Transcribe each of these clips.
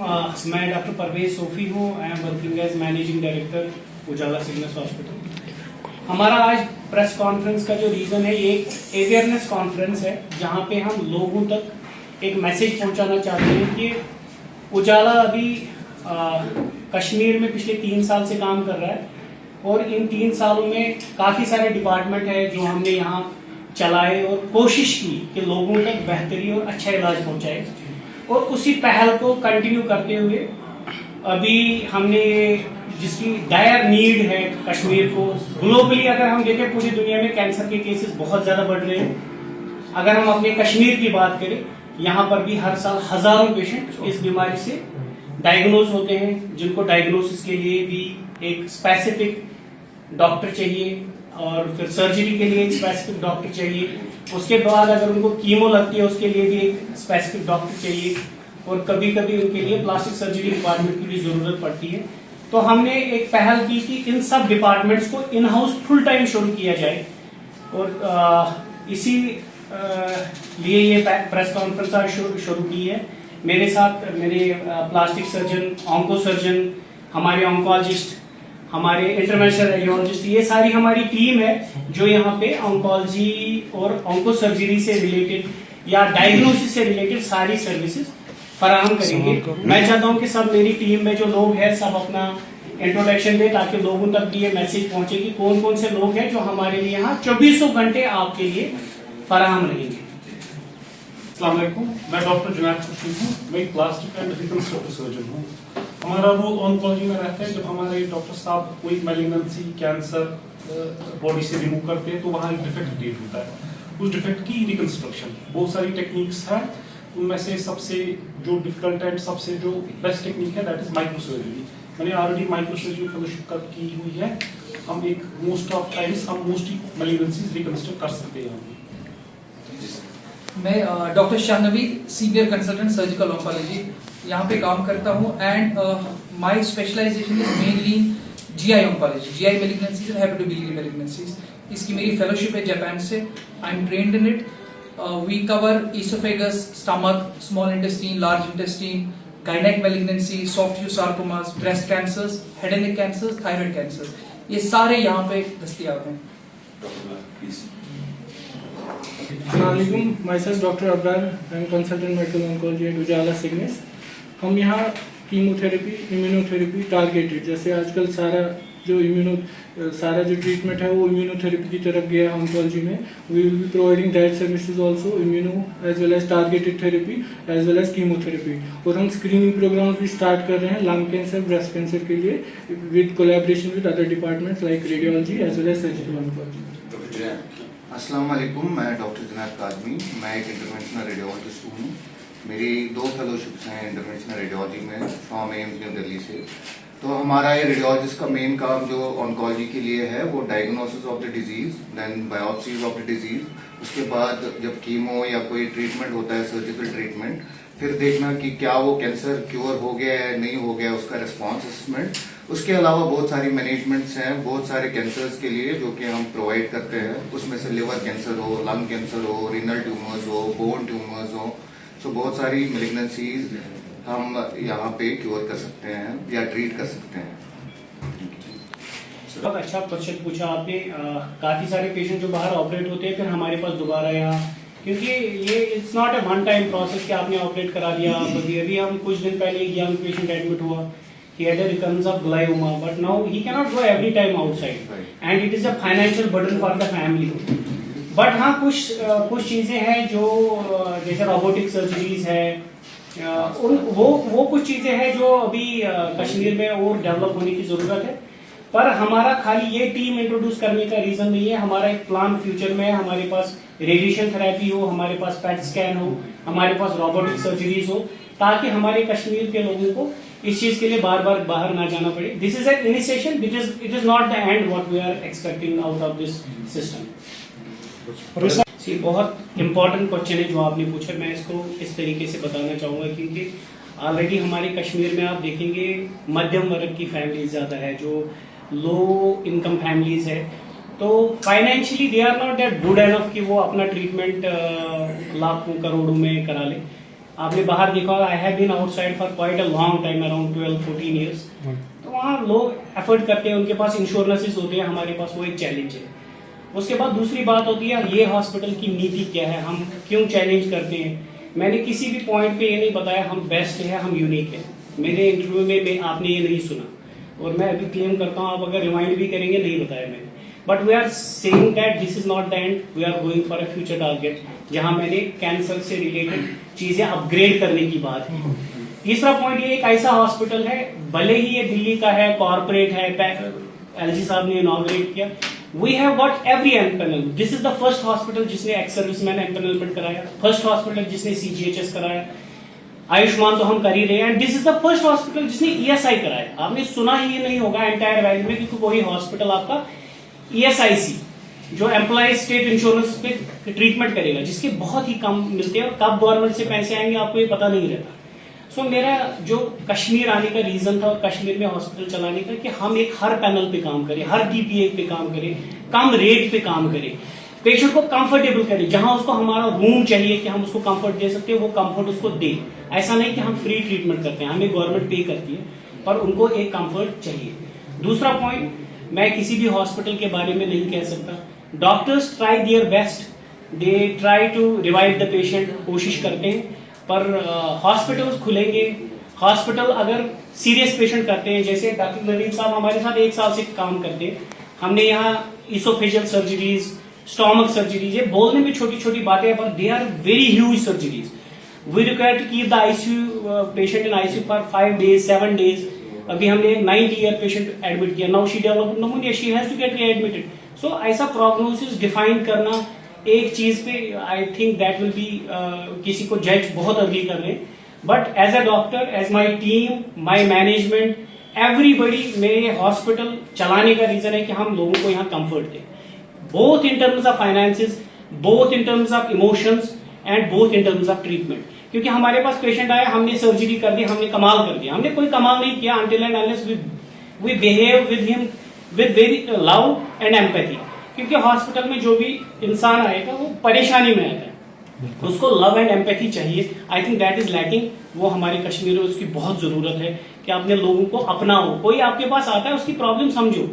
मैं डॉक्टर परवेज सोफी हूँ। I am working as managing director Ujala Cygnus hospital. हमारा आज प्रेस कॉन्फ्रेंस का जो रीज़न है, ये एक अवेयरनेस कॉन्फ्रेंस है जहाँ पे हम लोगों तक एक मैसेज पहुँचाना चाहते हैं कि उजाला अभी कश्मीर में पिछले 3 साल से काम कर रहा है और इन 3 सालों में काफ़ी सारे डिपार्टमेंट है जो हमने यहाँ चलाए और कोशिश की कि लोगों तक बेहतरी और अच्छा इलाज पहुँचाए, और उसी पहल को कंटिन्यू करते हुए अभी हमने जिसकी डायर नीड है कश्मीर को, ग्लोबली अगर हम देखें पूरी दुनिया में कैंसर के केसेस बहुत ज़्यादा बढ़ रहे हैं। अगर हम अपने कश्मीर की बात करें, यहाँ पर भी हर साल हजारों पेशेंट इस बीमारी से डायग्नोज होते हैं, जिनको डायग्नोसिस के लिए भी एक स्पेसिफिक डॉक्टर चाहिए और फिर सर्जरी के लिए एक स्पेसिफिक डॉक्टर चाहिए। उसके बाद अगर उनको कीमो लगती है उसके लिए भी एक स्पेसिफिक डॉक्टर चाहिए, और कभी कभी उनके लिए प्लास्टिक सर्जरी डिपार्टमेंट की भी जरूरत पड़ती है। तो हमने एक पहल की कि इन सब डिपार्टमेंट्स को इन हाउस फुल टाइम शुरू किया जाए, और इसी लिए ये प्रेस कॉन्फ्रेंस आज शुरू की है। मेरे साथ मेरे प्लास्टिक सर्जन, ऑन्को सर्जन, हमारे ऑन्कोलॉजिस्ट, हमारे इंटरवेंशनल रेडियोलॉजिस्ट, ये सारी हमारी टीम है जो यहाँ पे ऑन्कोलॉजी और ऑन्को सर्जरी से रिलेटेड या डायग्नोसिस से रिलेटेड सारी सर्विसेज फराहम करेंगे। मैं चाहता हूँ कि सब मेरी टीम में जो लोग हैं सब अपना इंट्रोडक्शन दें ताकि लोगों तक भी ये मैसेज पहुंचे कि कौन कौन से लोग हैं जो हमारे लिए यहाँ 24 घंटे आपके लिए फराहम रहेंगे। अस्सलाम वालेकुम, मैं डॉक्टर जुनैद खुर्शीद हूँ। मैं एक प्लास्टिक एंड रिकंस्ट्रक्टिव सर्जन हूँ। हमारा रोल ऑन्कोलॉजी में रहता है। जब हमारे डॉक्टर साहब कोई मैलिग्नेंसी, कैंसर बॉडी से रिमूव करते हैं तो वहाँ एक डिफेक्ट क्रिएट होता है। उस डिफेक्ट की रिकंस्ट्रक्शन बहुत सारी टेक्निक्स हैं, उनमें से सबसे जो डिफिकल्ट एंड सबसे जो बेस्ट टेक्निक है दैट इज माइक्रो सर्जरी। मैंने ऑलरेडी माइक्रो सर्जरी फेलोशिप की हुई है। हम एक मोस्ट ऑफ टाइम्स हम मोस्टली मैलिग्नेंसीज रिकंस्ट्रक्ट कर सकते हैं। मैं doctor Shahnavi, senior consultant surgical oncology यहाँ पे काम करता हूँ, and my specialization is mainly GI oncology, GI malignancies and hepatobiliary malignancies. इसकी मेरी फेलोशिप है जापान से। I am trained in it. We cover oesophagus, stomach, small intestine, large intestine, gynaec malignancy, soft tissue sarcomas, breast cancers, head and neck cancers, thyroid cancers, ये सारे यहाँ पे दस्तयाब हैं। अस्सलामुअलैकुम, myself doctor Abrar, I am consultant medical oncology at Ujala Cygnus. हम यहाँ chemotherapy, immunotherapy targeted, जैसे आजकल सारा जो ट्रीटमेंट है वो इम्यूनोथेरेपी की तरफ गया है ऑन्कोलॉजी में। We will be providing that services also, immuno as well as targeted therapy as well as chemotherapy. और हम स्क्रीनिंग प्रोग्राम भी स्टार्ट कर रहे हैं लंग कैंसर, ब्रेस्ट कैंसर के लिए with collaboration with other departments like radiology as well as surgical oncology. अस्सलाम वालेकुम, मैं डॉक्टर जुनैद काज़मी, मैं एक इंटरवेंशनल रेडियोलॉजिस्ट हूँ। मेरी 2 फेलोशिप्स हैं इंटरवेंशनल रेडियोलॉजी में फ्रॉम एम्स न्यू दिल्ली से। तो हमारा ये रेडियोलॉजिस्ट का मेन काम जो ऑन्कोलॉजी के लिए है वो diagnosis of the disease, then biopsies of the disease, उसके बाद जब कीमो या कोई ट्रीटमेंट होता है सर्जिकल ट्रीटमेंट, फिर देखना कि क्या वो कैंसर क्योर हो गया है नहीं हो गया, उसका रिस्पॉन्स असेसमेंट। उसके अलावा बहुत सारी मैनेजमेंट्स हैं बहुत सारे कैंसर्स के लिए जो कि हम प्रोवाइड करते हैं। उसमें से लिवर कैंसर हो, लंग कैंसर हो, रीनल ट्यूमर्स हो, बोन ट्यूमर्स हो, तो बहुत सारी मैलिग्नेंसीज हम यहाँ पे क्योर कर सकते हैं या ट्रीट कर सकते हैं। बहुत अच्छा क्वेश्चन पूछा आपने। काफ़ी सारे पेशेंट जो बाहर ऑपरेट होते हैं फिर हमारे पास दोबारा यहाँ, क्योंकि ये it's not a one time process कि आपने ऑपरेट करा दिया। अभी हम कुछ दिन पहले एक यंग पेशेंट एडमिट हुआ, he had a recurrence of glioma, but now he cannot go every time outside, and it is a financial burden for the family. But हाँ कुछ चीज़ें हैं जो जैसे रोबोटिक सर्जरीज है, वो कुछ चीज़ें हैं जो अभी कश्मीर में और डेवलप होने की ज़रूरत है। पर हमारा खाली ये टीम इंट्रोड्यूस करने का रीज़न नहीं है। हमारा एक प्लान फ्यूचर में है, हमारे पास रेडिएशन थेरेपी हो, हमारे पास पेट स्कैन हो, हमारे पास रोबोटिक सर्जरीज हो, ताकि हमारे कश्मीर के लोगों को इस चीज के लिए बार बार बाहर ना जाना पड़े। This is an initiation, it is not the end what we are expecting out of this system. बहुत इंपॉर्टेंट क्वेश्चन है जो आपने पूछा। मैं इसको इस तरीके से बताना चाहूँगा क्योंकि ऑलरेडी हमारे कश्मीर में आप देखेंगे मध्यम वर्ग की फैमिलीज ज़्यादा है, जो लो इनकम फैमिलीज है, तो financially they are not that good enough कि वो अपना ट्रीटमेंट लाखों करोड़ों में करा ले। आपने बाहर देखा होगा, I have been outside for quite a long time, around 12-14 years. तो वहाँ लोग एफर्ट करते हैं, उनके पास इंश्योरेंसेस होते हैं, हमारे पास वो एक चैलेंज है। उसके बाद दूसरी बात होती है ये हॉस्पिटल की नीति क्या है, हम क्यों चैलेंज करते हैं। मैंने किसी भी पॉइंट पे ये नहीं बताया हम बेस्ट है, हम यूनिक है। मेरे इंटरव्यू में आपने ये नहीं सुना, और मैं अभी क्लेम करता हूँ, आप अगर रिमाइंड भी करेंगे नहीं बताया मैंने। But we are saying that this is not the end, we are going for a future target, जहां मैंने कैंसर से रिलेटेड चीजें अपग्रेड करने की बात है। तीसरा पॉइंट ये एक ऐसा हॉस्पिटल है, भले ही ये दिल्ली का है, कॉर्पोरेट है, एलजी साहब ने इनॉग्रेट किया, we have got every empanel. This is the first hospital जिसने एक्स सर्विसमैन एम्पैनलमेंट कराया, फर्स्ट हॉस्पिटल जिसने सीजीएचएस कराया, आयुष्मान तो हम कर ही रहे हैं, and this is the first hospital जिसने ईएसआई कराया। आपने सुना ही नहीं होगा एंटायर वैली में कि कोई हॉस्पिटल आपका ईएसआईसी जो एम्प्लॉय स्टेट इंश्योरेंस पे ट्रीटमेंट करेगा, जिसके बहुत ही कम मिलते हैं, और कब गवर्नमेंट से पैसे आएंगे आपको ये पता नहीं रहता। सो मेरा जो कश्मीर आने का रीजन था और कश्मीर में हॉस्पिटल चलाने का, कि हम एक हर पैनल पे काम करें, हर टीपीए पे काम करें, कम रेट पे काम करें, पेशेंट को कंफर्टेबल करें, जहां उसको हमारा रूम चाहिए कि हम उसको कंफर्ट दे सकते हैं, वो कंफर्ट उसको दे। ऐसा नहीं कि हम फ्री ट्रीटमेंट करते हैं, हमें गवर्नमेंट पे करती है, पर उनको एक कंफर्ट चाहिए। दूसरा पॉइंट, मैं किसी भी हॉस्पिटल के बारे में नहीं कह सकता, doctors try their best, they try to revive the patient, कोशिश करते हैं, पर हॉस्पिटल्स खुलेंगे, हॉस्पिटल अगर सीरियस पेशेंट करते हैं, जैसे डॉक्टर नवीन साहब हमारे साथ 1 साल से काम करते हैं, हमने यहाँ इसोफेजियल सर्जरीज, स्टोमक सर्जरीज, ये बोलने में छोटी छोटी बातें हैं, पर they are very huge surgeries. We require to keep the ICU patient in ICU for 5 days 7 days। अभी हमने एक 90-year पेशेंट एडमिट किया, now she developed pneumonia, she has to get readmitted. So ऐसा प्रोग्नोसिस डिफाइन करना एक चीज पे, I think that will be, किसी को जज बहुत अर्ली कर रहे हैं, but as a doctor, as my team, my management, everybody, मेरे हॉस्पिटल चलाने का रीजन है कि हम लोगों को यहाँ कंफर्ट दें, both in terms of finances, both in terms of emotions, and both in terms of treatment. क्योंकि हमारे पास पेशेंट आया, हमने सर्जरी कर दी, हमने कमाल कर दिया, हमने कोई कमाल नहीं किया until and unless we behave with him with very love and empathy। क्योंकि हॉस्पिटल में जो भी इंसान आएगा वो परेशानी में आता है, उसको लव एंड एम्पैथी चाहिए। आई थिंक दैट इज लैकिंग, वो हमारे कश्मीर में उसकी बहुत जरूरत है कि अपने लोगों को अपनाओ। कोई आपके पास आता है, उसकी प्रॉब्लम समझो,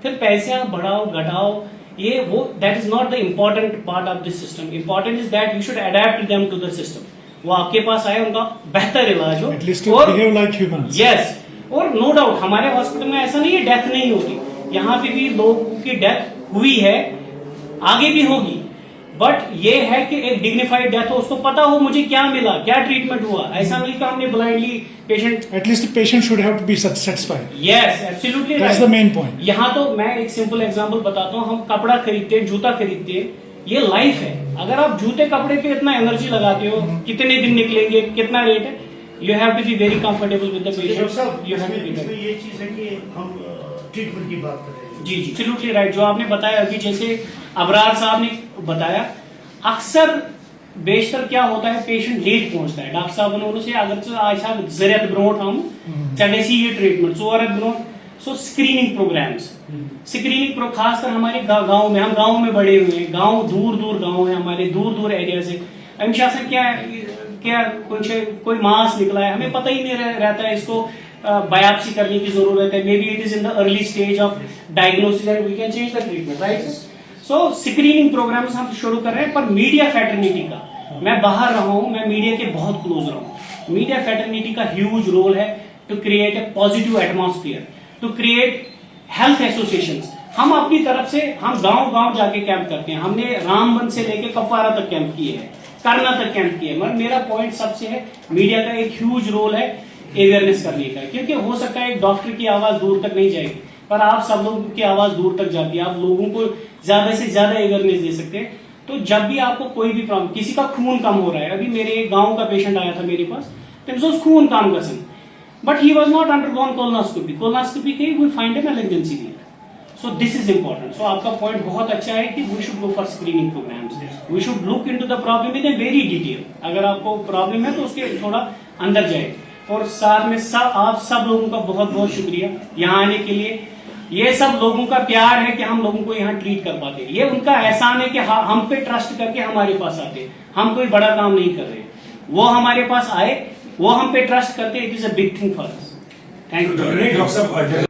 फिर पैसे आप बढ़ाओ घटाओ, ये वो that is not the important part of this system. Important is that you should adept them to the system. वो आपके पास आए, उनका बेहतर इलाज हो, और behave like humans। यस, और नो डाउट हमारे हॉस्पिटल में ऐसा नहीं है डेथ नहीं होती, यहाँ पे भी लोगों की डेथ हुई है, आगे भी होगी, बट ये है कि एक डिग्निफाइड डेथ हो, उसको पता हो मुझे क्या मिला, क्या ट्रीटमेंट हुआ। ऐसा नहीं कि हमने blindly patient, At least the patient should have to be satisfied। Yes absolutely, That's the main point। यहाँ तो मैं एक सिंपल एग्जांपल बताता हूँ, हम कपड़ा खरीदते हैं, जूता खरीदते हैं, ये लाइफ है। अगर आप जूते कपड़े पे इतना एनर्जी लगाते हो, कितने दिन निकलेंगे, कितना रेट है, you have to be very comfortable with the patient, you have to be, ये चीज है कि हम ट्रीटमेंट की बात कर रहे हैं। जी जी एब्सोल्युटली राइट। जो आपने बताया अभी, जैसे अबरार साहब ने बताया, अक्सर बेशतर क्या होता है, पेशेंट लेट पहुंचता है। डॉक्टर साहब उन्होंने अगर आज जरियत ब्रोट हम चलेसी ये ट्रीटमेंट सोर ब्रोट, सो स्क्रीनिंग प्रोग्राम्स, स्क्रीनिंग प्रो, खासकर हमारे गांव में, हम गांव में बड़े हुए हैं, गांव दूर दूर गांव है हमारे, दूर दूर एरिया से। हमेशा से क्या क्या कुछ कोई मास निकला है, हमें पता ही नहीं रहता है, इसको बायोप्सी करने की जरूरत है, maybe it is in the early stage of diagnosis and we can change the treatment, right. So screening programs हम शुरू कर रहे हैं, पर मीडिया फैटर्निटी का, मैं बाहर रहा हूं, मैं मीडिया के बहुत क्लोज रहा हूं। मीडिया फैटर्निटी का ह्यूज रोल है to create a positive atmosphere, to create health associations. हम अपनी तरफ से, हम गांव गांव जाके कैंप करते हैं, हमने रामबन से लेके कपवारा तक कैंप किए हैं, करना तक कैंप किए हैं, मगर मेरा पॉइंट सबसे है, मीडिया का एक ह्यूज रोल है अवेयरनेस करने का। क्योंकि हो सकता है एक डॉक्टर की आवाज दूर तक नहीं जाएगी, पर आप सब लोगों की आवाज दूर तक जाती है, आप लोगों को ज्यादा से ज्यादा अवेयरनेस दे सकते हैं। तो जब भी आपको कोई भी प्रॉब्लम, किसी का खून कम हो रहा है, अभी मेरे एक गांव का पेशेंट आया था मेरे पास, खून कम गसन, but he was not undergone colonoscopy। colonoscopy के we find a malignancy there। So this is important। So आपका point बहुत अच्छा है कि we should go for screening programs। We should look into the problem in a very detail। अगर आपको problem है तो उसके थोड़ा अंदर जाए। और साथ में आप सब लोगों का बहुत बहुत शुक्रिया यहाँ आने के लिए। ये सब लोगों का प्यार है कि हम लोगों को यहाँ ट्रीट कर पाते हैं। ये उनका एहसान है कि हम पे ट्रस्ट करके हमारे पास आते हैं। हम कोई बड़ा काम नहीं कर रहे, वो हमारे पास आए, वो हम पे ट्रस्ट करते, it is a big thing for us. Thank you. Doctor साहब